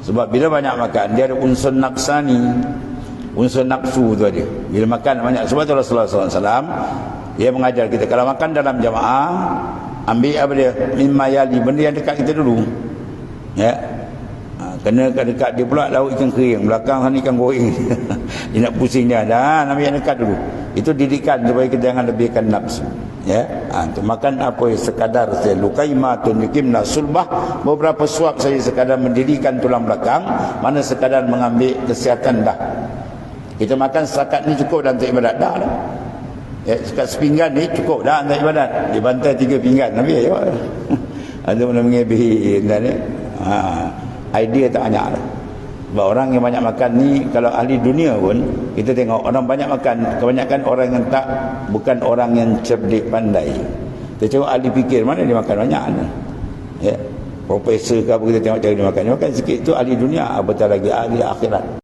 Sebab bila banyak makan, dia ada unsur nafsani, unsur nafsu tu ada. Bila makan banyak, sebab tu Rasulullah SAW dia mengajar kita, kalau makan dalam jamaah, ambil apa dia? Mimma yali, benda yang dekat kita dulu. Ya. Kena dekat dia pula lauk ikan kering, belakang sana ikan goreng. Dia nak pusing dia. Dah, ambil yang dekat dulu. Itu didikan supaya kita jangan lebihkan nafsu. Ya, untuk makan apa sekadar saja, lukaimatun yukimna sulbah, beberapa suap saja sekadar mendirikan tulang belakang, mana sekadar mengambil kesihatan dah. Kita makan setakat ni cukup dah untuk ibadat dah. Ya, sekat sepinggan ni cukup dah untuk ibadat. Dibantai 3 pinggan habis ya. Ada mana mengebihi dan idea tak banyak lah. Sebab orang yang banyak makan ni, kalau ahli dunia pun kita tengok orang banyak makan, kebanyakan orang yang tak, bukan orang yang cerdik pandai. Kita tengok ahli fikir, mana dia makan banyak ni. Ya, profesor ke apa, kita tengok cara dia makan sikit, tu ahli dunia, apatah lagi ahli akhirat.